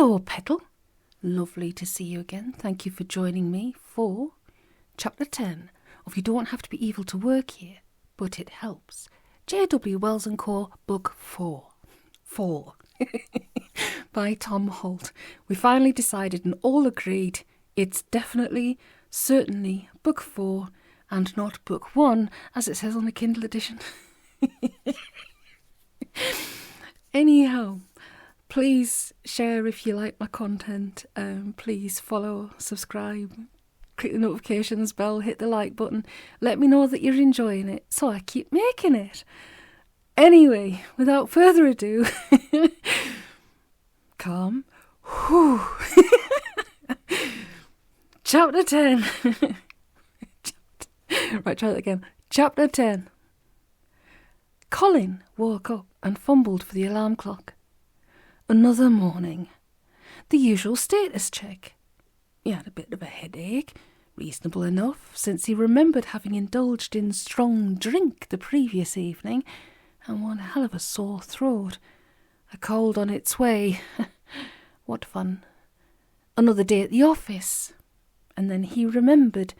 Hello, Petal. Lovely to see you again. Thank you for joining me for Chapter 10 of You Don't Have to Be Evil to Work Here, But It Helps. J.W. Wells & Co. Book 4. 4. By Tom Holt. We finally decided and all agreed it's definitely, certainly Book 4 and not Book 1, as it says on the Kindle edition. Anyhow, please share if you like my content. Please follow, subscribe, click the notifications bell, hit the like button. Let me know that you're enjoying it so I keep making it. Anyway, without further ado, calm. Whew. Chapter 10. Right, try that again. Chapter 10. Colin woke up and fumbled for the alarm clock. Another morning. The usual status check. He had a bit of a headache, reasonable enough, since he remembered having indulged in strong drink the previous evening, and one hell of a sore throat. A cold on its way. What fun. Another day at the office. And then he remembered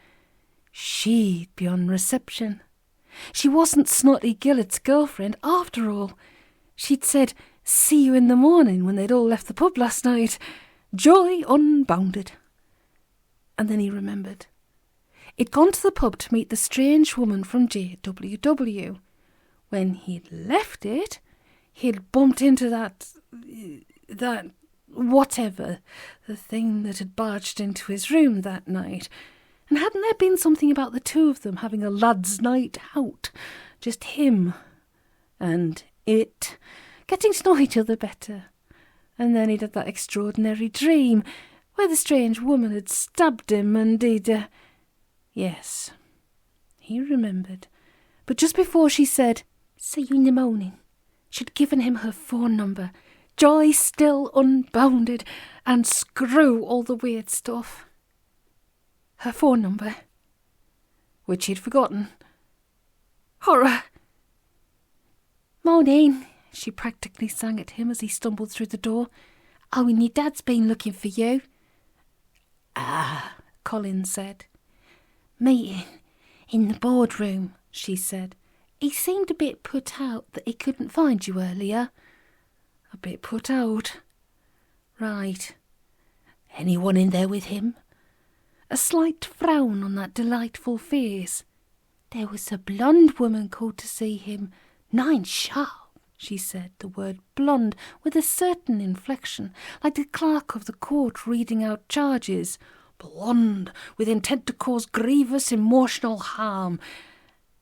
she'd be on reception. She wasn't Snotty Gillet's girlfriend after all. She'd said, "See you in the morning," when they'd all left the pub last night. Joy unbounded. And then he remembered. He'd gone to the pub to meet the strange woman from JWW. When he'd left it, he'd bumped into that whatever, the thing that had barged into his room that night. And hadn't there been something about the two of them having a lads' night out? Just him and it, getting to know each other better. And then he'd had that extraordinary dream where the strange woman had stabbed him and he'd... Yes, he remembered. But just before she said, "See you in the morning," she'd given him her phone number. Joy still unbounded, and screw all the weird stuff. Her phone number, which he'd forgotten. Horror! "Morning," she practically sang at him as he stumbled through the door. "Oh, and your dad's been looking for you." "Ah," Colin said. "Meeting in the boardroom," she said. "He seemed a bit put out that he couldn't find you earlier." A bit put out. Right. Anyone in there with him? A slight frown on that delightful face. "There was a blonde woman called to see him. 9 sharp," she said, the word blonde with a certain inflection, like the clerk of the court reading out charges. Blonde, with intent to cause grievous emotional harm.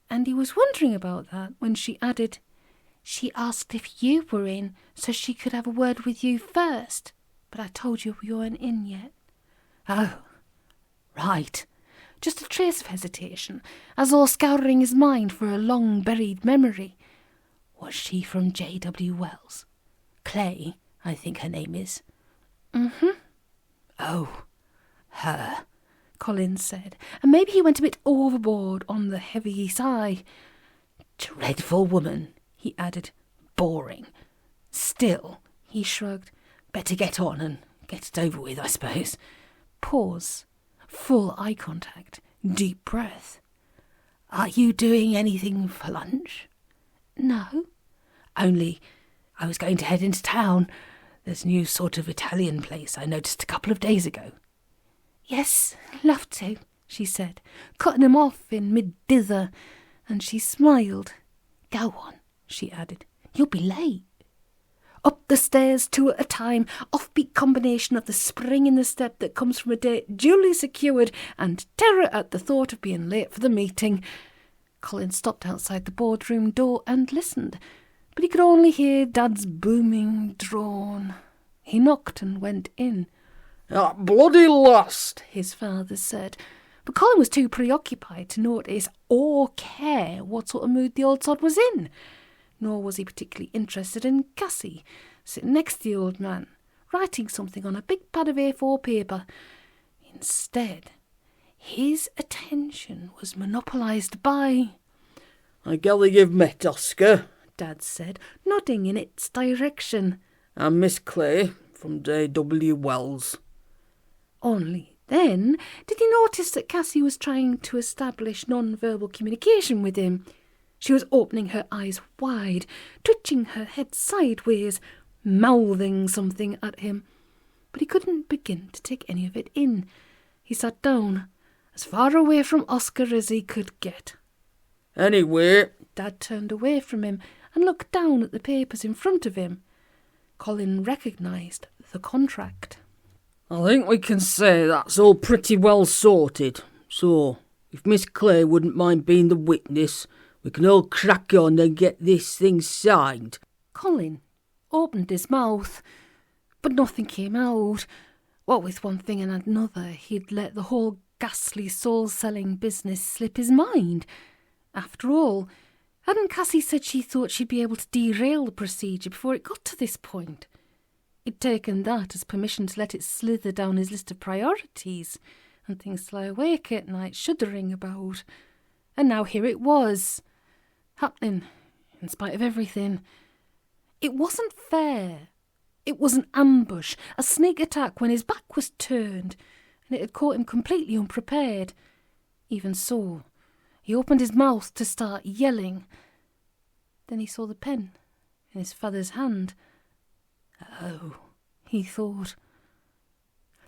And he was wondering about that when she added, "She asked if you were in so she could have a word with you first, but I told you we weren't in yet." "Oh, right." Just a trace of hesitation, as though scouring his mind for a long-buried memory. Was she from J.W. Wells? Clay, I think her name is. "Mm-hmm." "Oh, her," Colin said, and maybe he went a bit overboard on the heavy sigh. "Dreadful woman," he added. "Boring. Still," he shrugged, "better get on and get it over with, I suppose." Pause. Full eye contact. Deep breath. "Are you doing anything for lunch?" "No." "Only, I was going to head into town. There's a new sort of Italian place I noticed a couple of days ago." "Yes, love to," she said, cutting him off in mid-dither, and she smiled. "Go on," she added. "You'll be late." Up the stairs, 2 at a time, offbeat combination of the spring in the step that comes from a date duly secured and terror at the thought of being late for the meeting. Colin stopped outside the boardroom door and listened, but he could only hear Dad's booming drone. He knocked and went in. "That bloody last," his father said, but Colin was too preoccupied to notice or care what sort of mood the old sod was in. Nor was he particularly interested in Cassie, sitting next to the old man, writing something on a big pad of A4 paper. Instead, his attention was monopolised by... "I gather you've met Oscar," Dad said, nodding in its direction. "And Miss Clay, from J.W. Wells." Only then did he notice that Cassie was trying to establish non-verbal communication with him. She was opening her eyes wide, twitching her head sideways, mouthing something at him. But he couldn't begin to take any of it in. He sat down, as far away from Oscar as he could get. "Anyway," Dad turned away from him and looked down at the papers in front of him. Colin recognised the contract. "I think we can say that's all pretty well sorted. So, if Miss Clay wouldn't mind being the witness, we can all crack on and get this thing signed." Colin opened his mouth, but nothing came out. What with one thing and another, he'd let the whole ghastly soul-selling business slip his mind. After all, hadn't Cassie said she thought she'd be able to derail the procedure before it got to this point? He'd taken that as permission to let it slither down his list of priorities, and things to lie awake at night shuddering about. And now here it was, happening, in spite of everything. It wasn't fair. It was an ambush, a sneak attack when his back was turned, and it had caught him completely unprepared. Even so, he opened his mouth to start yelling. Then he saw the pen in his father's hand. Oh, he thought.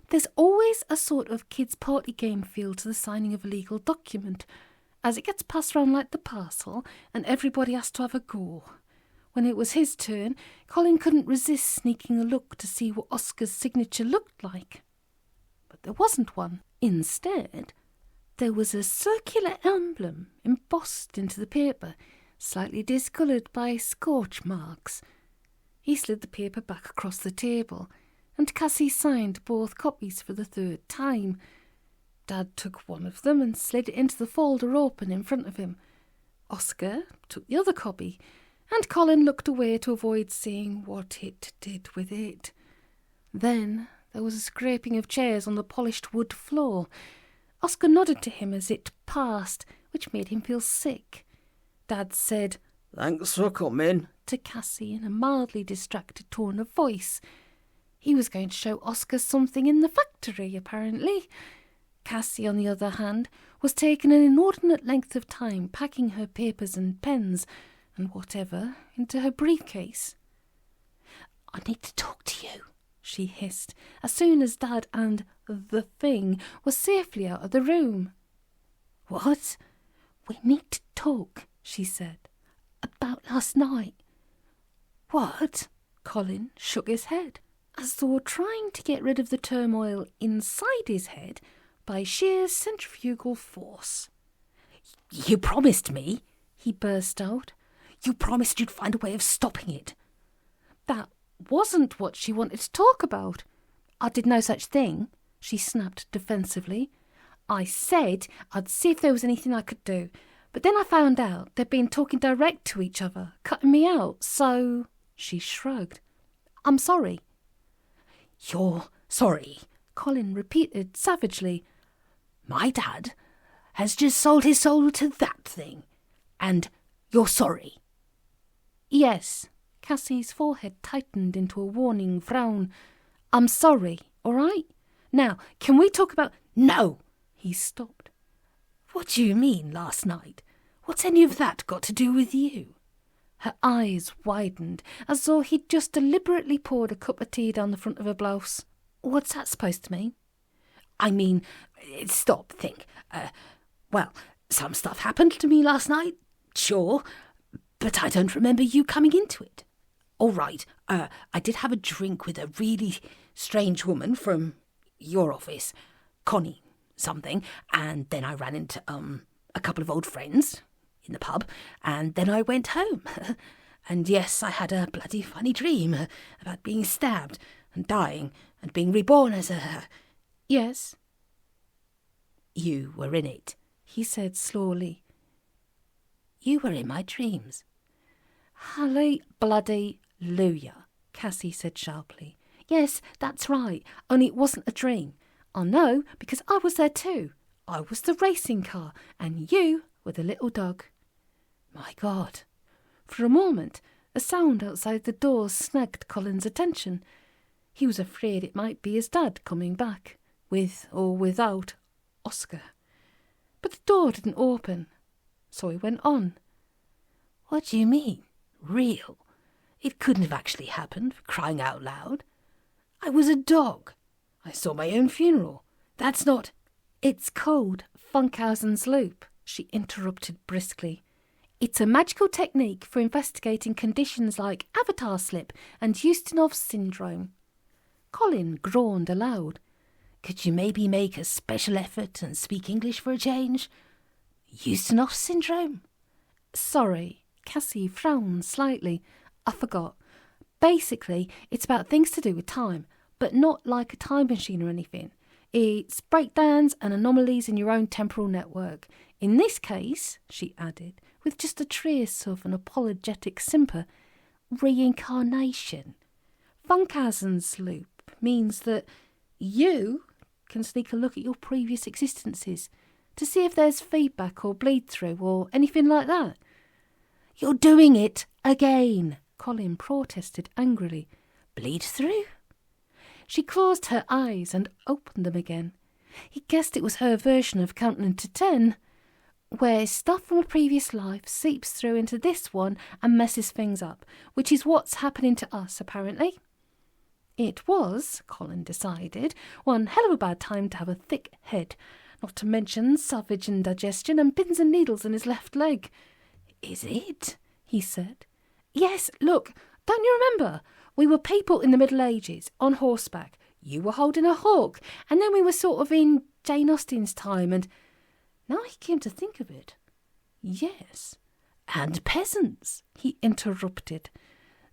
There's always a sort of kids' party game feel to the signing of a legal document, as it gets passed round like the parcel, and everybody has to have a go. When it was his turn, Colin couldn't resist sneaking a look to see what Oscar's signature looked like. But there wasn't one. Instead, there was a circular emblem embossed into the paper, slightly discoloured by scorch marks. He slid the paper back across the table, and Cassie signed both copies for the third time. Dad took one of them and slid it into the folder open in front of him. Oscar took the other copy, and Colin looked away to avoid seeing what it did with it. Then there was a scraping of chairs on the polished wood floor. Oscar nodded to him as it passed, which made him feel sick. Dad said, "Thanks for coming," to Cassie in a mildly distracted tone of voice. He was going to show Oscar something in the factory, apparently. Cassie, on the other hand, was taking an inordinate length of time packing her papers and pens and whatever into her briefcase. "I need to talk to you," she hissed, as soon as Dad and the thing were safely out of the room. "What?" "We need to talk," she said, "about last night." "What?" Colin shook his head, as though trying to get rid of the turmoil inside his head by sheer centrifugal force. "You promised me," he burst out. "You promised you'd find a way of stopping it." That wasn't what she wanted to talk about. "I did no such thing," she snapped defensively. "I said I'd see if there was anything I could do, but then I found out they'd been talking direct to each other, cutting me out, so—" She shrugged. "I'm sorry." "You're sorry," Colin repeated savagely. "My dad has just sold his soul to that thing, and you're sorry." "Yes." Cassie's forehead tightened into a warning frown. "I'm sorry, all right? Now, can we talk about—" "No!" He stopped. "What do you mean, last night? What's any of that got to do with you?" Her eyes widened, as though he'd just deliberately poured a cup of tea down the front of her blouse. "What's that supposed to mean?" "I mean, stop, think. Well, some stuff happened to me last night, sure, but I don't remember you coming into it. All right, I did have a drink with a really strange woman from your office, Connie something, and then I ran into a couple of old friends in the pub, and then I went home. And yes, I had a bloody funny dream about being stabbed and dying and being reborn as a—" "Yes." "You were in it," he said slowly. "You were in my dreams." "Hallelujah," Cassie said sharply. "Yes, that's right, only it wasn't a dream. I know, because I was there too. I was the racing car, and you were the little dog." My God. For a moment, a sound outside the door snagged Colin's attention. He was afraid it might be his dad coming back, with or without Oscar. But the door didn't open, so he went on. What do you mean? Real? It couldn't have actually happened, for crying out loud. I was a dog. I saw my own funeral. That's not... It's called Funkhausen's Loop, she interrupted briskly. It's a magical technique for investigating conditions like avatar slip and Ustinov's syndrome. Colin groaned aloud. Could you maybe make a special effort and speak English for a change? Ustinov's syndrome? Sorry, Cassie frowned slightly. I forgot. Basically, it's about things to do with time, but not like a time machine or anything. It's breakdowns and anomalies in your own temporal network. In this case, she added, with just a trace of an apologetic simper, reincarnation. Funkhausen's loop means that you can sneak a look at your previous existences to see if there's feedback or bleed through or anything like that. You're doing it again, Colin protested angrily. Bleed through? She closed her eyes and opened them again. He guessed it was her version of counting to 10, where stuff from a previous life seeps through into this one and messes things up, which is what's happening to us, apparently. It was, Colin decided, one hell of a bad time to have a thick head, not to mention savage indigestion and pins and needles in his left leg. Is it? He said. Yes, look, don't you remember? We were people in the Middle Ages, on horseback. You were holding a hawk, and then we were sort of in Jane Austen's time, and now he came to think of it. Yes, and peasants, he interrupted.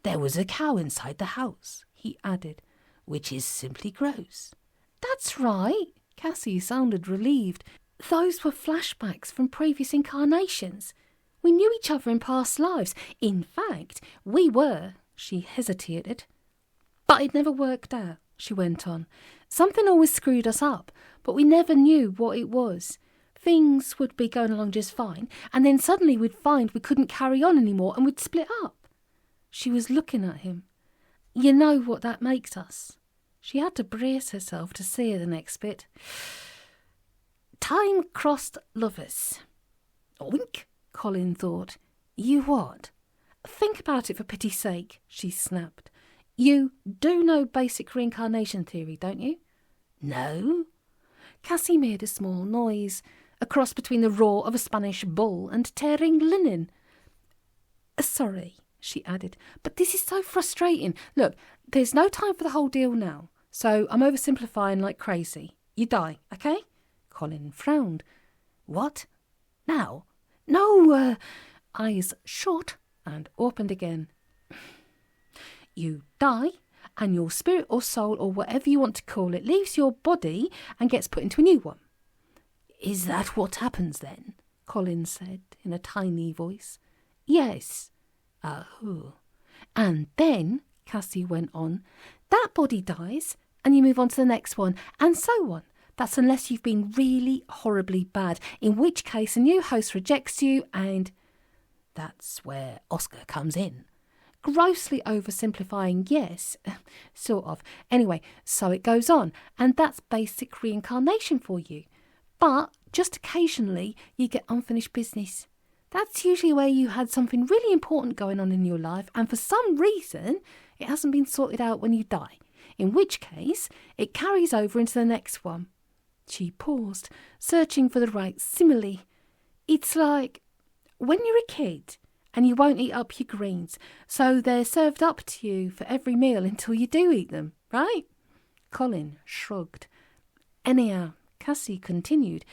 There was a cow inside the house, he added, which is simply gross. That's right, Cassie sounded relieved. Those were flashbacks from previous incarnations. We knew each other in past lives. In fact, we were... She hesitated. But it never worked out, she went on. Something always screwed us up, but we never knew what it was. Things would be going along just fine, and then suddenly we'd find we couldn't carry on anymore and we'd split up. She was looking at him. You know what that makes us. She had to brace herself to see the next bit. Time-crossed lovers. Oink, Colin thought. You what? Think about it for pity's sake, she snapped. You do know basic reincarnation theory, don't you? No. Cassie made a small noise, a cross between the roar of a Spanish bull and tearing linen. Sorry, she added, but this is so frustrating. Look, there's no time for the whole deal now, so I'm oversimplifying like crazy. You die, okay? Colin frowned. What? Now? No, eyes shut and opened again. You die, and your spirit or soul, or whatever you want to call it, leaves your body and gets put into a new one. Is that what happens then? Colin said in a tiny voice. Yes. Oh. And then, Cassie went on, that body dies, and you move on to the next one, and so on. That's unless you've been really horribly bad, in which case a new host rejects you and... That's where Oscar comes in. Grossly oversimplifying, yes. Sort of. Anyway, so it goes on, and that's basic reincarnation for you. But just occasionally you get unfinished business. That's usually where you had something really important going on in your life, and for some reason it hasn't been sorted out when you die, in which case it carries over into the next one. She paused, searching for the right simile. It's like when you're a kid and you won't eat up your greens, so they're served up to you for every meal until you do eat them, right? Colin shrugged. Anyhow, Cassie continued,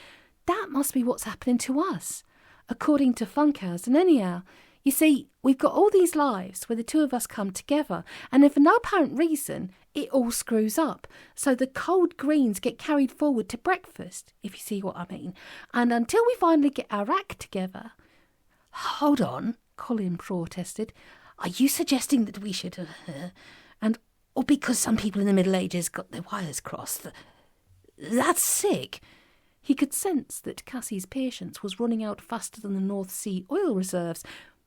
that must be what's happening to us, according to Funkhausen. Anyhow, you see, we've got all these lives where the two of us come together, and then for no apparent reason, it all screws up. So the cold greens get carried forward to breakfast, if you see what I mean. And until we finally get our act together... Hold on, Colin protested. Are you suggesting that we should... or because some people in the Middle Ages got their wires crossed? That's sick. He could sense that Cassie's patience was running out faster than the North Sea oil reserves,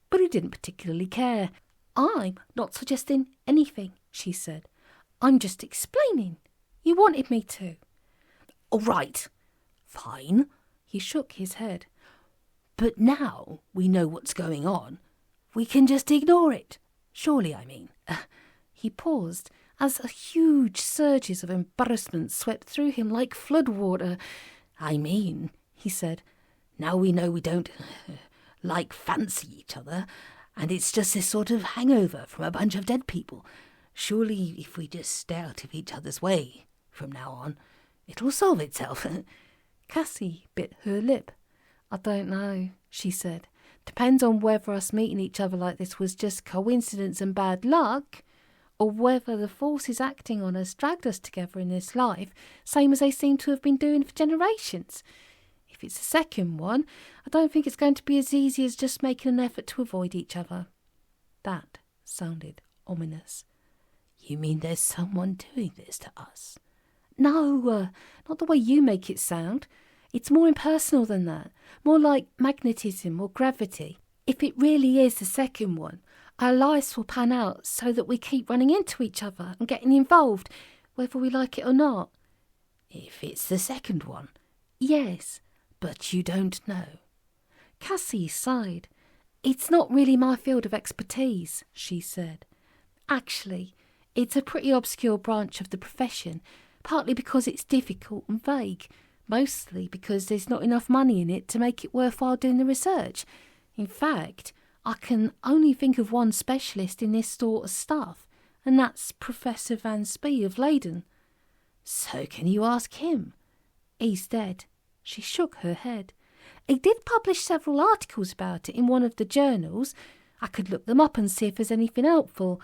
but he didn't particularly care. I'm not suggesting anything, she said. I'm just explaining. You wanted me to. All right, fine. He shook his head. But now we know what's going on. We can just ignore it. Surely, I mean. He paused as huge surges of embarrassment swept through him like floodwater. I mean, he said, now we know we don't fancy each other, and it's just this sort of hangover from a bunch of dead people. Surely, if we just stay out of each other's way from now on, it'll solve itself. Cassie bit her lip. I don't know, she said. Depends on whether us meeting each other like this was just coincidence and bad luck, or whether the forces acting on us dragged us together in this life, same as they seem to have been doing for generations. If it's the second one, I don't think it's going to be as easy as just making an effort to avoid each other. That sounded ominous. You mean there's someone doing this to us? No, not the way you make it sound. It's more impersonal than that, more like magnetism or gravity. If it really is the second one, our lives will pan out so that we keep running into each other and getting involved, whether we like it or not. If it's the second one? Yes. But you don't know. Cassie sighed. It's not really my field of expertise, she said. Actually, it's a pretty obscure branch of the profession, partly because it's difficult and vague, mostly because there's not enough money in it to make it worthwhile doing the research. In fact, I can only think of one specialist in this sort of stuff, and that's Professor Van Spee of Leiden. So can you ask him? He's dead. She shook her head. He did publish several articles about it in one of the journals. I could look them up and see if there's anything helpful.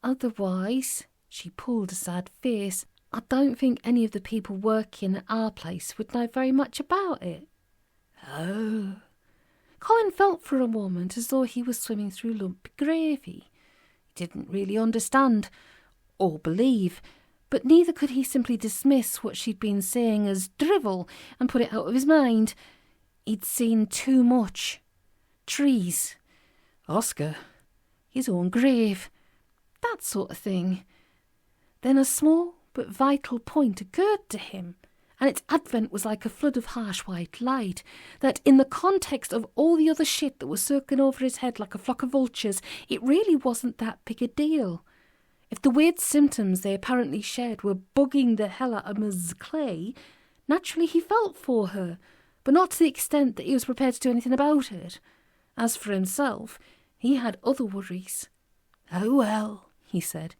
Otherwise, she pulled a sad face, I don't think any of the people working at our place would know very much about it. Oh. Colin felt for a moment as though he was swimming through lumpy gravy. He didn't really understand or believe, but neither could he simply dismiss what she'd been saying as drivel and put it out of his mind. He'd seen too much. Trees, Oscar, his own grave, that sort of thing. Then a small but vital point occurred to him, and its advent was like a flood of harsh white light, that in the context of all the other shit that was circling over his head like a flock of vultures, it really wasn't that big a deal. If the weird symptoms they apparently shared were bugging the hell out of Ms. Clay, naturally he felt for her, but not to the extent that he was prepared to do anything about it. As for himself, he had other worries. Oh well, he said,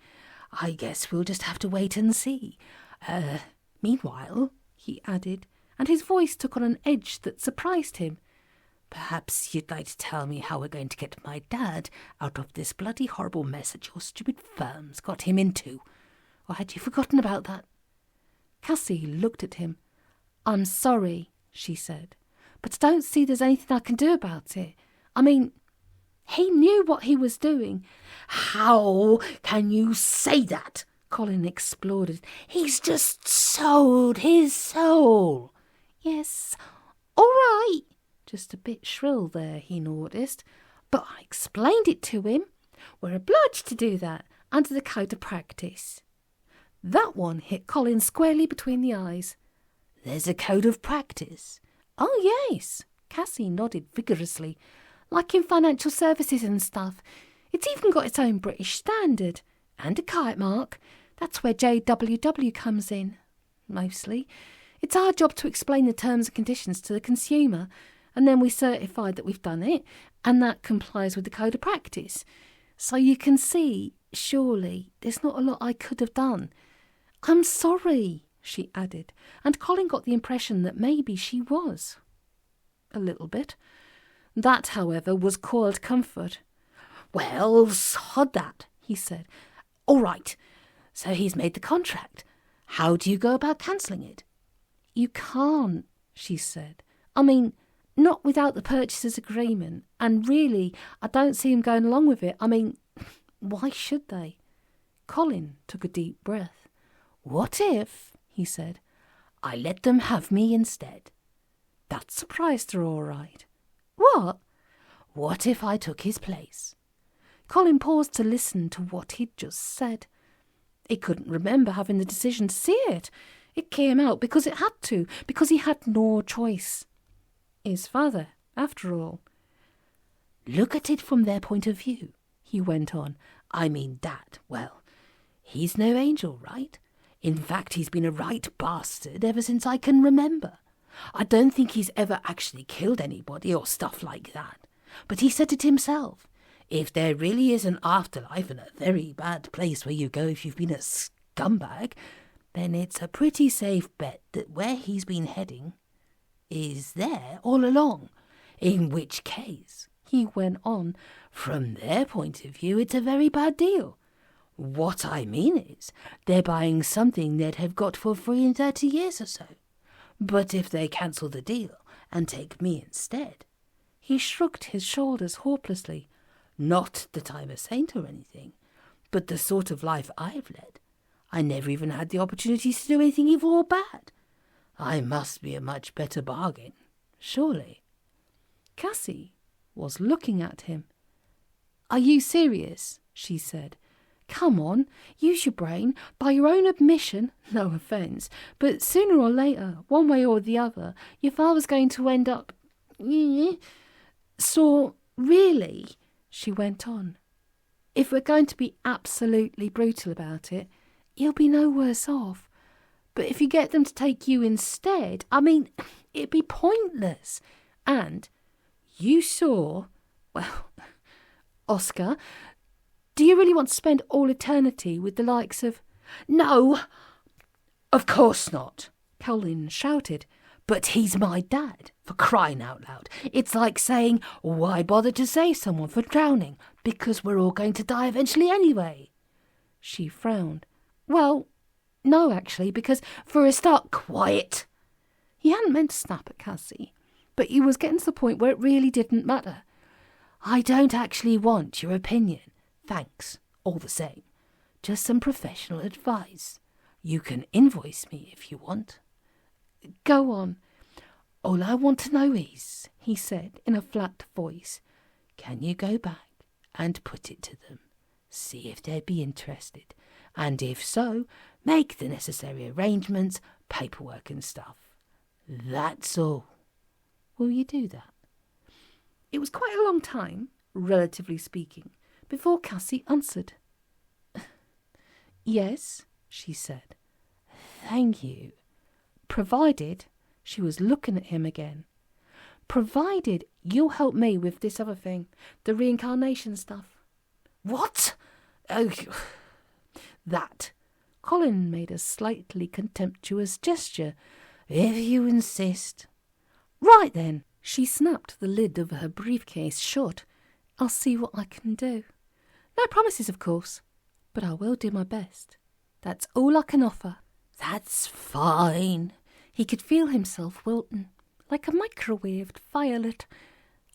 I guess we'll just have to wait and see. Meanwhile, he added, and his voice took on an edge that surprised him, perhaps you'd like to tell me how we're going to get my dad out of this bloody horrible mess that your stupid firm's got him into. Or had you forgotten about that? Cassie looked at him. I'm sorry, she said, but I don't see there's anything I can do about it. I mean, he knew what he was doing. How can you say that? Colin exploded. He's just sold his soul. Yes, all right. Just a bit shrill there, he noticed. But I explained it to him. We're obliged to do that under the code of practice. That one hit Colin squarely between the eyes. There's a code of practice? Oh, yes. Cassie nodded vigorously. Like in financial services and stuff. It's even got its own British standard. And a kite mark. That's where JWW comes in. Mostly. It's our job to explain the terms and conditions to the consumer, and then we certify that we've done it, and that complies with the code of practice. So you can see, surely, there's not a lot I could have done. I'm sorry, she added, and Colin got the impression that maybe she was. A little bit. That, however, was cold comfort. Well, sod that, he said. All right, so he's made the contract. How do you go about cancelling it? You can't, she said. I mean, not without the purchaser's agreement, and really, I don't see him going along with it. I mean, why should they? Colin took a deep breath. What if, he said, I let them have me instead? That surprised her all right. What? What if I took his place? Colin paused to listen to what he'd just said. He couldn't remember having the decision to see it. It came out because it had to, because he had no choice. His father, after all. Look at it from their point of view, he went on. I mean, Dad, well, he's no angel, right? In fact, he's been a right bastard ever since I can remember. I don't think he's ever actually killed anybody or stuff like that. But he said it himself. If there really is an afterlife and a very bad place where you go if you've been a scumbag, then it's a pretty safe bet that where he's been heading is there all along. In which case, he went on, from their point of view, it's a very bad deal. What I mean is, they're buying something they'd have got for free in 30 years or so. But if they cancel the deal and take me instead... He shrugged his shoulders hopelessly. Not that I'm a saint or anything, but the sort of life I've led, I never even had the opportunity to do anything evil or bad. I must be a much better bargain, surely. Cassie was looking at him. Are you serious? She said. Come on, use your brain. By your own admission, no offence, but sooner or later, one way or the other, your father's going to end up... So, really, she went on, if we're going to be absolutely brutal about it, you'll be no worse off. But if you get them to take you instead, I mean, it'd be pointless. And you saw, well, Oscar, do you really want to spend all eternity with the likes of... No, of course not, Colin shouted. But he's my dad, for crying out loud. It's like saying, why bother to save someone for drowning? Because we're all going to die eventually anyway. She frowned. Well, no, actually, because for a start... Quiet! He hadn't meant to snap at Cassie, but he was getting to the point where it really didn't matter. I don't actually want your opinion. Thanks, all the same. Just some professional advice. You can invoice me if you want. Go on. All I want to know is, he said in a flat voice, can you go back and put it to them? See if they'd be interested. And if so, make the necessary arrangements, paperwork and stuff. That's all. Will you do that? It was quite a long time, relatively speaking, before Cassie answered. Yes, she said. Thank you. Provided, she was looking at him again, provided you'll help me with this other thing, the reincarnation stuff. What? Oh, that. Colin made a slightly contemptuous gesture. If you insist. Right then. She snapped the lid of her briefcase shut. I'll see what I can do. No promises, of course, but I will do my best. That's all I can offer. That's fine. He could feel himself wilting, like a microwaved violet.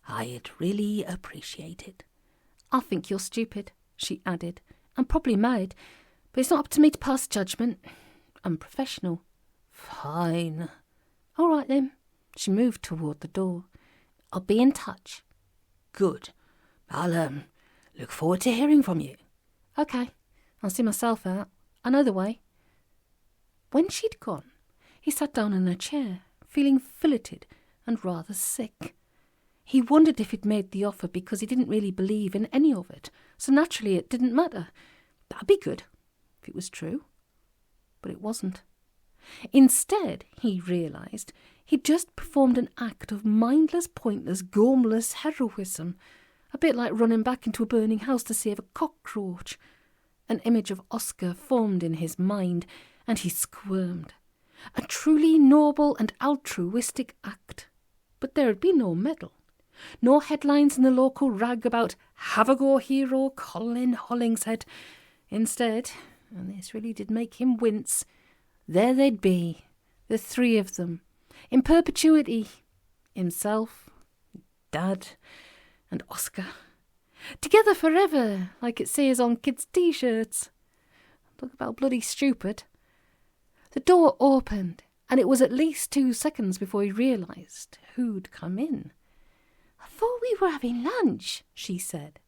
I'd really appreciate it. I think you're stupid, she added. I'm probably mad, but it's not up to me to pass judgment. I'm professional. Fine. All right then. She moved toward the door. I'll be in touch. Good. I'll, look forward to hearing from you. OK. I'll see myself out. I know the way. When she'd gone, he sat down in a chair, feeling filleted and rather sick. He wondered if he'd made the offer because he didn't really believe in any of it, so naturally it didn't matter. That'd be good, if it was true. But it wasn't. Instead, he realised, he'd just performed an act of mindless, pointless, gormless heroism, a bit like running back into a burning house to save a cockroach. An image of Oscar formed in his mind, and he squirmed. A truly noble and altruistic act. But there had been no medal. No headlines in the local rag about "Have a go hero Colin Hollinghead." Instead, and this really did make him wince, there they'd be, the three of them, in perpetuity. Himself, Dad, and Oscar. Together forever, like it says on kids' t-shirts. Talk about bloody stupid. The door opened, and it was at least 2 seconds before he realised who'd come in. I thought we were having lunch, she said.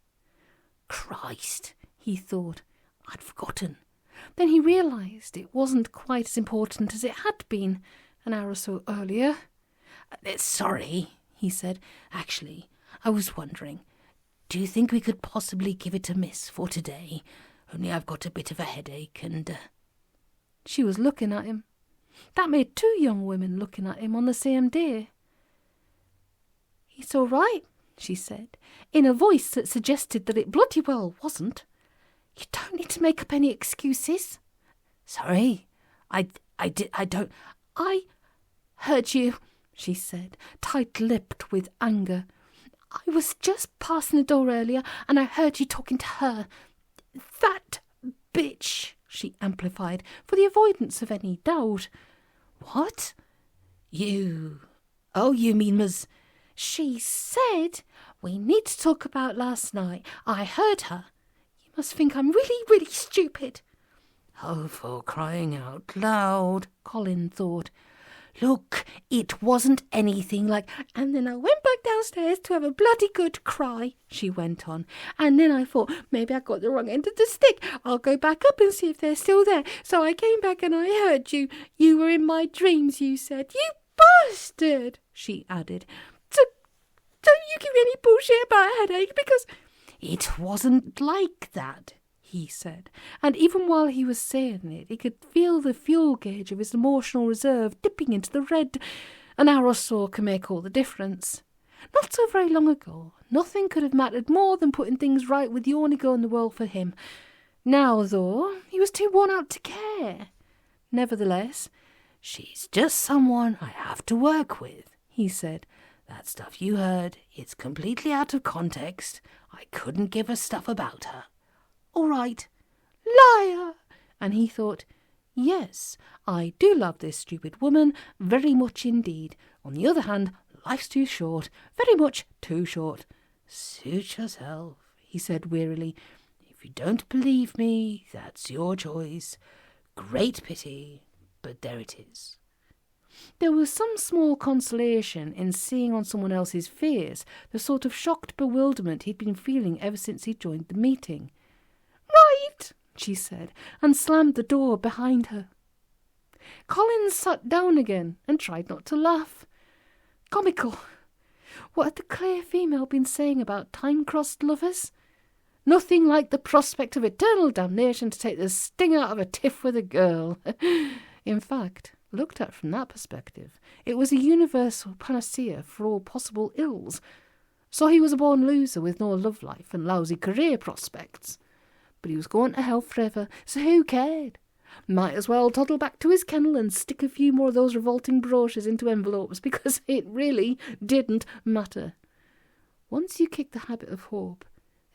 Christ, he thought. I'd forgotten. Then he realised it wasn't quite as important as it had been an hour or so earlier. Sorry, he said. Actually, I was wondering, do you think we could possibly give it a miss for today? Only I've got a bit of a headache and... She was looking at him. That made two young women looking at him on the same day. It's all right, she said, in a voice that suggested that it bloody well wasn't. You don't need to make up any excuses. Sorry, I heard you, she said, tight-lipped with anger. I was just passing the door earlier and I heard you talking to her. That bitch, she amplified, for the avoidance of any doubt. What? You... Oh, you mean Ms... She said, we need to talk about last night. I heard her. You must think I'm really, really stupid. Oh, for crying out loud, Colin thought. Look, it wasn't anything like... And then I went back downstairs to have a bloody good cry, she went on. And then I thought, maybe I got the wrong end of the stick. I'll go back up and see if they're still there. So I came back and I heard you. You were in my dreams, you said. You bastard, she added. So don't you give me any bullshit about a headache, because... It wasn't like that, he said, and even while he was saying it, he could feel the fuel gauge of his emotional reserve dipping into the red. An hour or so can make all the difference. Not so very long ago, nothing could have mattered more than putting things right with the only girl in the world for him. Now, though, he was too worn out to care. Nevertheless, she's just someone I have to work with, he said. That stuff you heard, it's completely out of context. I couldn't give a stuff about her. All right. Liar! And he thought, yes, I do love this stupid woman, very much indeed. On the other hand, life's too short, very much too short. Suit yourself, he said wearily. If you don't believe me, that's your choice. Great pity, but there it is. There was some small consolation in seeing on someone else's face the sort of shocked bewilderment he'd been feeling ever since he joined the meeting. Right, she said, and slammed the door behind her. Colin sat down again and tried not to laugh. Comical. What had the clear female been saying about time-crossed lovers? Nothing like the prospect of eternal damnation to take the sting out of a tiff with a girl. In fact, looked at from that perspective, it was a universal panacea for all possible ills. So he was a born loser with no love life and lousy career prospects. But he was going to hell forever, so who cared? Might as well toddle back to his kennel and stick a few more of those revolting brochures into envelopes, because it really didn't matter. Once you kick the habit of hope,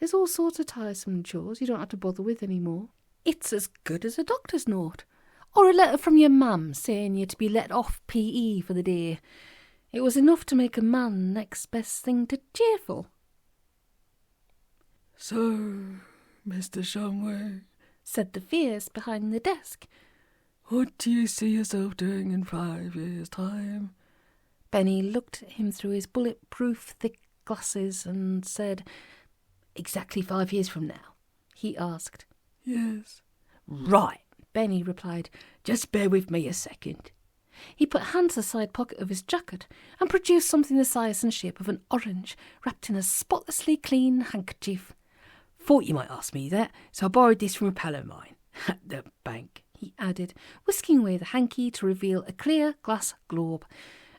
there's all sorts of tiresome chores you don't have to bother with anymore. It's as good as a doctor's note, or a letter from your mum saying you're to be let off PE for the day. It was enough to make a man next best thing to cheerful. So, Mr. Shumway, said the fierce behind the desk, what do you see yourself doing in 5 years' time? Benny looked at him through his bulletproof thick glasses and said, Exactly 5 years from now? He asked. Yes. Right, Benny replied. Just bear with me a second. He put a hand to the side pocket of his jacket and produced something the size and shape of an orange, wrapped in a spotlessly clean handkerchief. Thought you might ask me that, so I borrowed this from a pal of mine. At the bank, he added, whisking away the hanky to reveal a clear glass globe.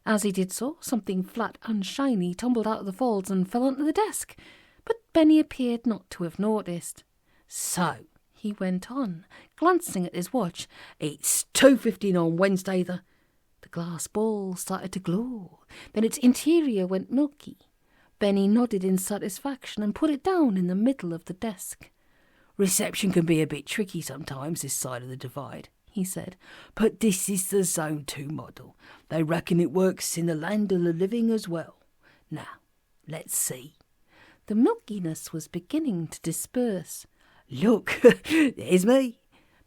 As he did so, something flat and shiny tumbled out of the folds and fell onto the desk. But Benny appeared not to have noticed. So, he went on, glancing at his watch, it's 2:15 on Wednesday. The glass ball started to glow. Then its interior went milky. Benny nodded in satisfaction and put it down in the middle of the desk. Reception can be a bit tricky sometimes this side of the divide, he said, but this is the Zone 2 model. They reckon it works in the land of the living as well. Now, let's see. The milkiness was beginning to disperse. Look, there's me,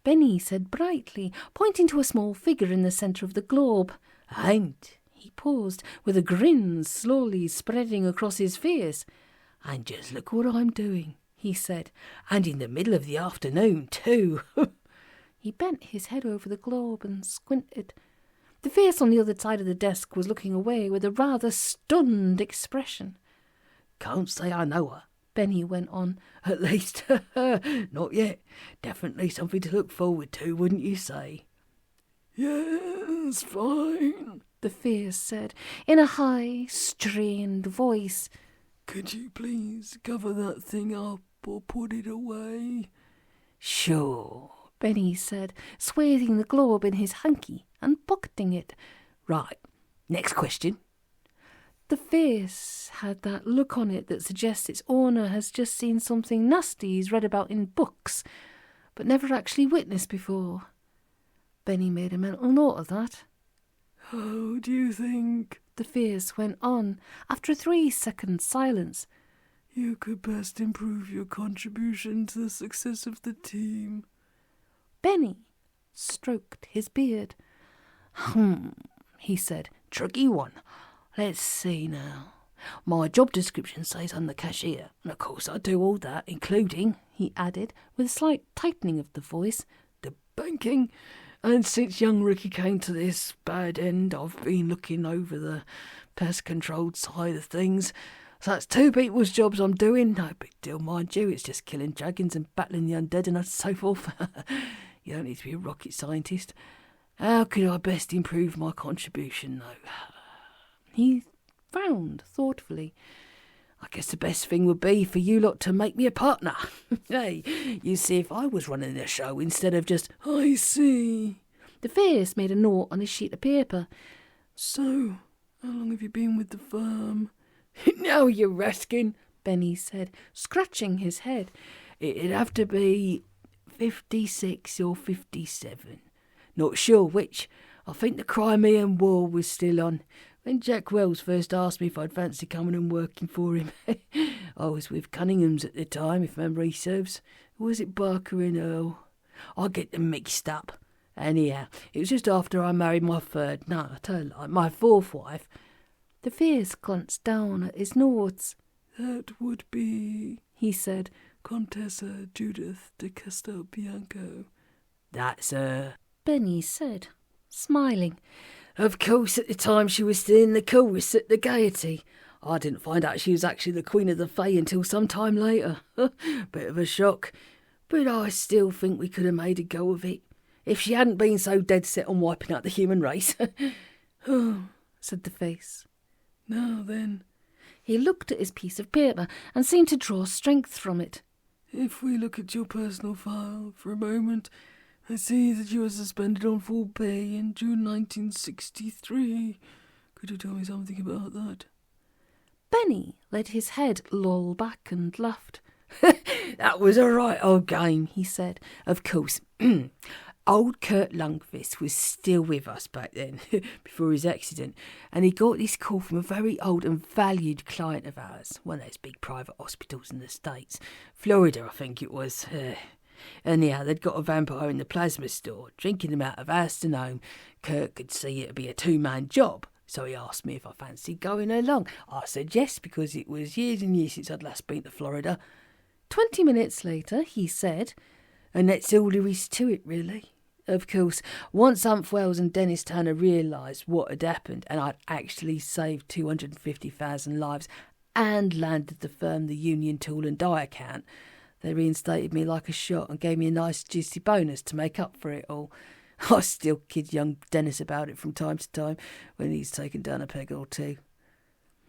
Benny said brightly, pointing to a small figure in the centre of the globe. And he paused, with a grin slowly spreading across his face. And just look what I'm doing, he said. And in the middle of the afternoon, too. He bent his head over the globe and squinted. The face on the other side of the desk was looking away with a rather stunned expression. Can't say I know her, Benny went on. at least, not yet. Definitely something to look forward to, wouldn't you say? Yes, fine, the face said, in a high, strained voice. Could you please cover that thing up or put it away? Sure, Benny said, swathing the globe in his hanky and pocketing it. Right, next question. The face had that look on it that suggests its owner has just seen something nasty he's read about in books, but never actually witnessed before. Benny made a mental note of that. How do you think, the face went on, after a 3-second silence, you could best improve your contribution to the success of the team? Benny stroked his beard. He said. Tricky one. Let's see now. My job description says I'm the cashier, and of course I do all that, including, he added, with a slight tightening of the voice, the banking. And since young Ricky came to this bad end, I've been looking over the pest-controlled side of things. So that's 2 people's jobs I'm doing. No big deal, mind you. It's just killing dragons and battling the undead and so forth. You don't need to be a rocket scientist. How could I best improve my contribution, though? He frowned thoughtfully. I guess the best thing would be for you lot to make me a partner. Hey, you see, if I was running the show instead of just, I see. The face made a note on a sheet of paper. So, how long have you been with the firm? Now you're asking, Benny said, scratching his head. It'd have to be 56 or 57. Not sure which. I think the Crimean War was still on. When Jack Wells first asked me if I'd fancy coming and working for him, I was with Cunningham's at the time, if memory serves. Or was it Barker and Earl? I get them mixed up. Anyhow, it was just after I married my my 4th wife. The face glanced down at his notes. That would be, he said, Contessa Judith de Castelbianco. That's her, Benny said, smiling. Of course, at the time she was still in the chorus at the Gaiety. I didn't find out she was actually the Queen of the Fae until some time later. Bit of a shock. But I still think we could have made a go of it, if she hadn't been so dead set on wiping out the human race. Oh, said the face. Now then. He looked at his piece of paper and seemed to draw strength from it. If we look at your personal file for a moment, I see that you were suspended on full pay in June 1963. Could you tell me something about that? Benny let his head loll back and laughed. That was a right old game, he said. Of course, old Kurt Lundqvist was still with us back then, before his accident, and he got this call from a very old and valued client of ours, one of those big private hospitals in the States. Florida, I think it was. Anyhow, they'd got a vampire in the plasma store, drinking them out of our stenome. Kurt could see it'd be a 2-man job, so he asked me if I fancied going along. I said yes, because it was years and years since I'd last been to Florida. 20 minutes later, he said, and that's all there is to it, really. Of course, once Wells and Dennis Turner realised what had happened, and I'd actually saved 250,000 lives and landed the firm the Union Tool and Die account, they reinstated me like a shot and gave me a nice juicy bonus to make up for it all. I still kid young Dennis about it from time to time when he's taken down a peg or two.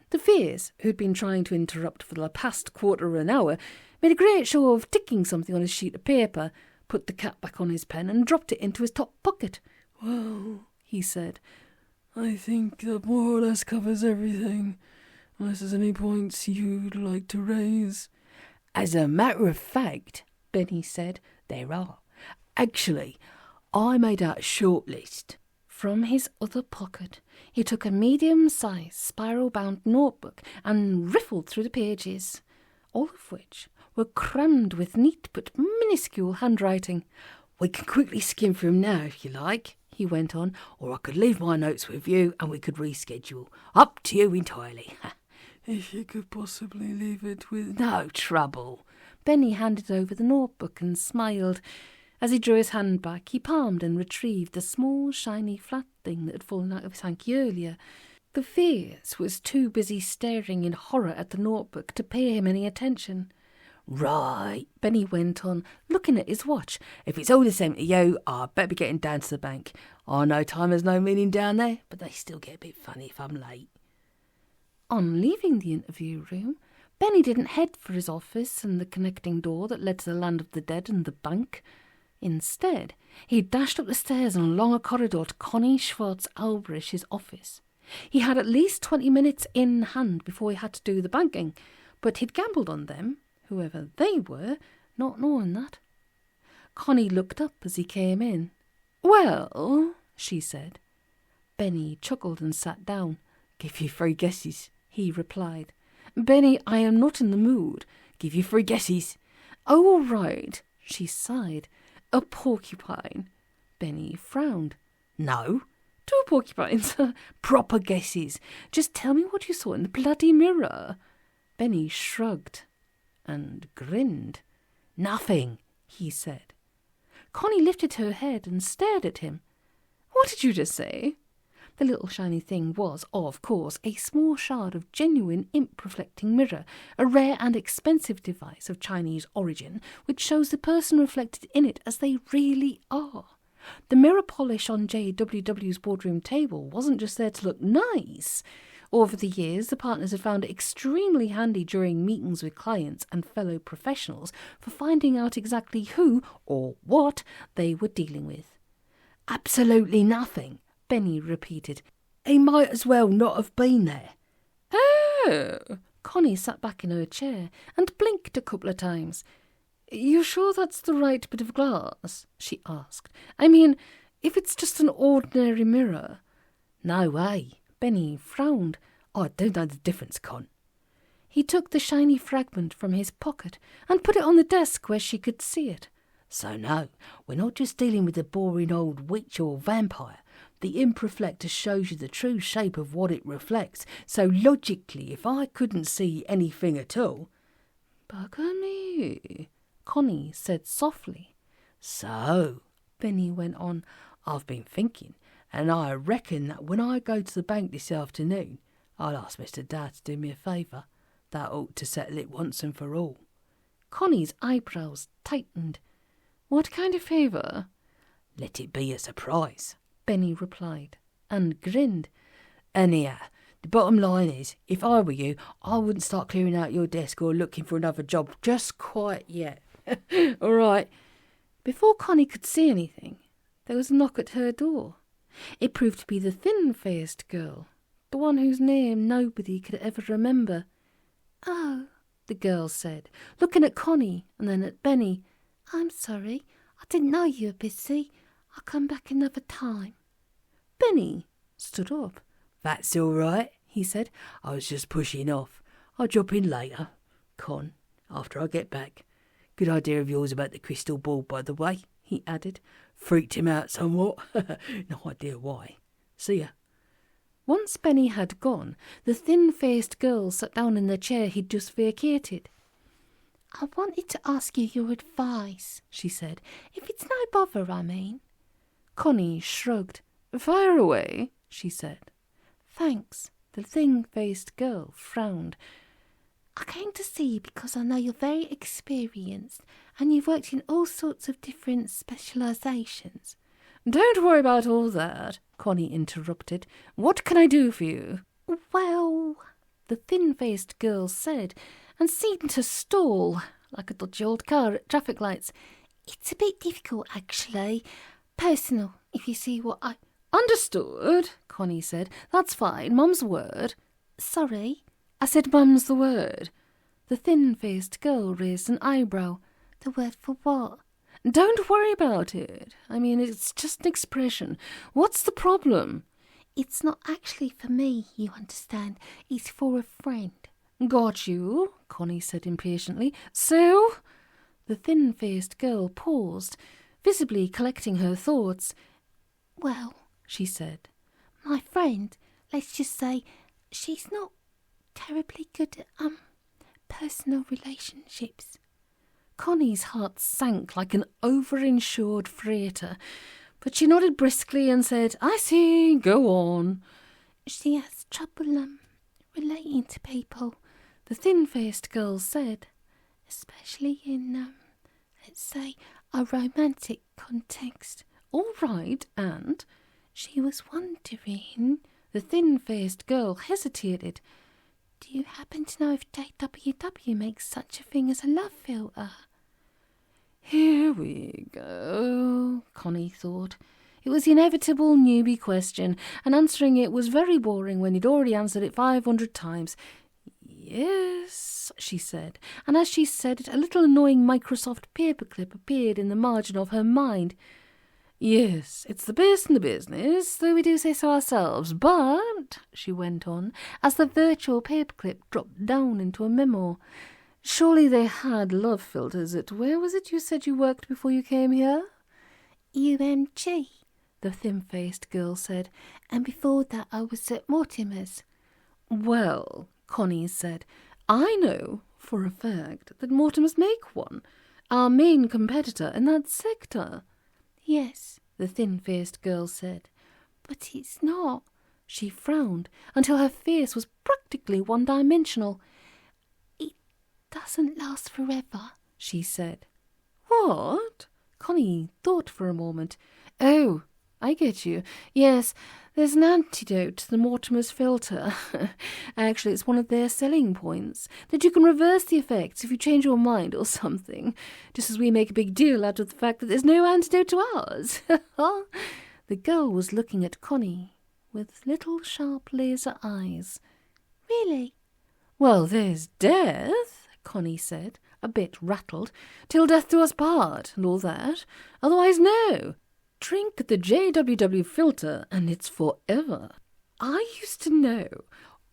The face, who'd been trying to interrupt for the past quarter of an hour, made a great show of ticking something on his sheet of paper, put the cap back on his pen and dropped it into his top pocket. Well, he said, I think that more or less covers everything, unless there's any points you'd like to raise. As a matter of fact, Benny said, there are. Actually, I made out a short list. From his other pocket, he took a medium-sized spiral-bound notebook and riffled through the pages, all of which were crammed with neat but minuscule handwriting. We can quickly skim through them now, if you like, he went on, or I could leave my notes with you and we could reschedule. Up to you entirely. If you could possibly leave it with no trouble. Benny handed over the notebook and smiled. As he drew his hand back, he palmed and retrieved the small, shiny, flat thing that had fallen out of his hanky earlier. The face was too busy staring in horror at the notebook to pay him any attention. Right, Benny went on, looking at his watch. if it's all the same to you, I'd better be getting down to the bank. I know time has no meaning down there, but they still get a bit funny if I'm late. On leaving the interview room, Benny didn't head for his office and the connecting door that led to the land of the dead and the bank. Instead, he dashed up the stairs and along a corridor to Connie Schwartz Albrich's office. He had at least 20 minutes in hand before he had to do the banking, but he'd gambled on them, whoever they were, not knowing that. Connie looked up as he came in. "Well," she said. Benny chuckled and sat down. Give you 3 guesses. He replied. "Benny, I am not in the mood." Give you 3 guesses. "Oh, all right," she sighed. "A porcupine." Benny frowned. No. 2 porcupines. Proper guesses. Just tell me what you saw in the bloody mirror. Benny shrugged and grinned. Nothing, he said. Connie lifted her head and stared at him. "What did you just say?" The little shiny thing was, of course, a small shard of genuine imp-reflecting mirror, a rare and expensive device of Chinese origin, which shows the person reflected in it as they really are. The mirror polish on JWW's boardroom table wasn't just there to look nice. Over the years, the partners had found it extremely handy during meetings with clients and fellow professionals for finding out exactly who or what they were dealing with. Absolutely nothing, Benny repeated. He might as well not have been there. Oh! Connie sat back in her chair and blinked a couple of times. "You sure that's the right bit of glass?" she asked. "I mean, if it's just an ordinary mirror." "No way." Benny frowned. "I don't know the difference, Con." He took the shiny fragment from his pocket and put it on the desk where she could see it. "So no, we're not just dealing with a boring old witch or vampire. The imp reflector shows you the true shape of what it reflects. So logically, if I couldn't see anything at all..." "Bugger me," Connie said softly. "So," Benny went on, "I've been thinking, and I reckon that when I go to the bank this afternoon, I'll ask Mr. Dad to do me a favour. That ought to settle it once and for all." Connie's eyebrows tightened. "What kind of favour?" "Let it be a surprise," Benny replied, and grinned. "Anyhow, the bottom line is, if I were you, I wouldn't start clearing out your desk or looking for another job just quite yet." "All right." Before Connie could say anything, there was a knock at her door. It proved to be the thin-faced girl, the one whose name nobody could ever remember. "Oh," the girl said, looking at Connie and then at Benny. "I'm sorry. I didn't know you were busy. I'll come back another time." Benny stood up. "That's all right," he said. "I was just pushing off. I'll drop in later, Con, after I get back. Good idea of yours about the crystal ball, by the way," he added. "Freaked him out somewhat. No idea why. See ya." Once Benny had gone, the thin-faced girl sat down in the chair he'd just vacated. "I wanted to ask you your advice," she said. "If it's no bother, I mean." Connie shrugged. "Fire away," she said. "Thanks." The thin-faced girl frowned. "I came to see you because I know you're very experienced and you've worked in all sorts of different specialisations." "Don't worry about all that," Connie interrupted. "What can I do for you?" "Well," the thin-faced girl said, and seemed to stall like a dodgy old car at traffic lights. "It's a bit difficult, actually. Personal, if you see what I..." "Understood," Connie said. "That's fine. Mum's word." "Sorry?" "I said mum's the word." The thin-faced girl raised an eyebrow. "The word for what?" "Don't worry about it. I mean, it's just an expression. What's the problem?" "It's not actually for me, you understand. It's for a friend." "Got you," Connie said impatiently. "So?" The thin-faced girl paused, visibly collecting her thoughts. "Well," she said, "my friend, let's just say, she's not terribly good at, personal relationships." Connie's heart sank like an overinsured freighter, but she nodded briskly and said, "I see, go on." "She has trouble, relating to people," the thin-faced girl said, "especially in, let's say, a romantic context." "All right, and?" "She was wondering," the thin-faced girl hesitated, "do you happen to know if www makes such a thing as a love filter?" "Here we go," Connie thought. It was the inevitable newbie question, and answering it was very boring when he'd already answered it 500 times. "Yes," she said, and as she said it, a little annoying Microsoft paperclip appeared in the margin of her mind. "Yes, it's the best in the business, though we do say so ourselves, but," she went on, as the virtual paperclip dropped down into a memo, "surely they had love filters at, where was it you said you worked before you came here?" "UMG, the thin-faced girl said, "and before that I was at Mortimer's." "Well," Connie said, "I know for a fact that Mortimer's make one, our main competitor in that sector." "Yes," the thin-faced girl said, "but it's not." She frowned until her face was practically one-dimensional. "It doesn't last forever," she said. "What?" Connie thought for a moment. "Oh, I get you. Yes, there's an antidote to the Mortimer's filter. Actually, it's one of their selling points, that you can reverse the effects if you change your mind or something, just as we make a big deal out of the fact that there's no antidote to ours." The girl was looking at Connie with little sharp laser eyes. "Really?" "Well, there's death," Connie said, a bit rattled, "till death do us part, and all that. Otherwise, no. Drink the JWW filter, and it's forever. I used to know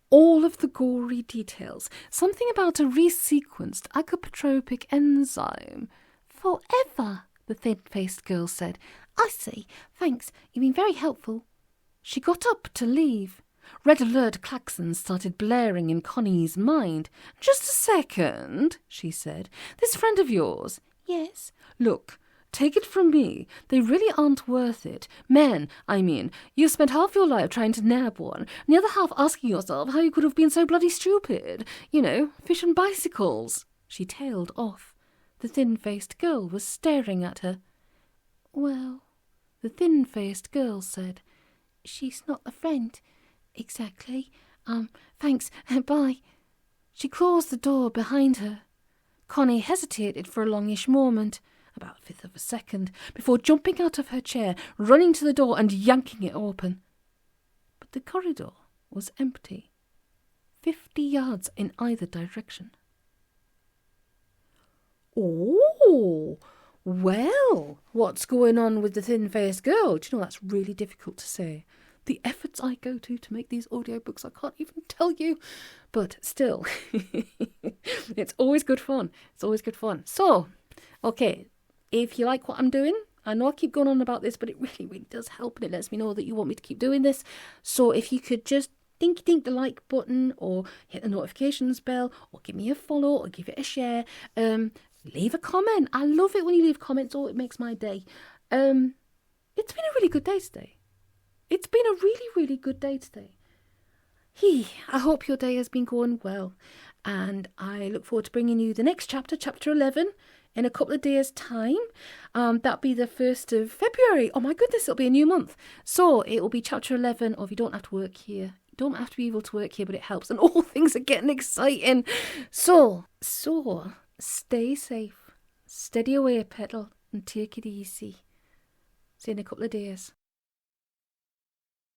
all of the gory details. Something about a resequenced agapotropic enzyme." "Forever," the thin-faced girl said. "I see. Thanks. You've been very helpful." She got up to leave. Red alert klaxons started blaring in Connie's mind. "Just a second," she said. "This friend of yours—" "Yes?" "Look, take it from me, they really aren't worth it. Men, I mean. You've spent half your life trying to nab one, and the other half asking yourself how you could have been so bloody stupid. You know, fish and bicycles." She tailed off. The thin-faced girl was staring at her. "Well," the thin-faced girl said, "she's not a friend exactly. Thanks. Bye." She closed the door behind her. Connie hesitated for a longish moment, about a fifth of a second, before jumping out of her chair, running to the door and yanking it open. But the corridor was empty, 50 yards in either direction. "Oh, well, what's going on with the thin-faced girl? Do you know, that's really difficult to say. The efforts I go to make these audiobooks, I can't even tell you. But still, it's always good fun. It's always good fun. So, okay, if you like what I'm doing, I know I keep going on about this, but it really, really does help, and it lets me know that you want me to keep doing this. So if you could just dink the like button, or hit the notifications bell, or give me a follow, or give it a share. Leave a comment. I love it when you leave comments. Oh, it makes my day. It's been a really good day today. It's been a really, really good day today. I hope your day has been going well, and I look forward to bringing you the next chapter, chapter 11, in a couple of days' time. That'll be the 1st of February. Oh my goodness, it'll be a new month. So it will be chapter 11 of You Don't Have to Work Here. You don't have to be able to work here, but it helps, and all things are getting exciting. So stay safe, steady away, pedal, and take it easy. See you in a couple of days.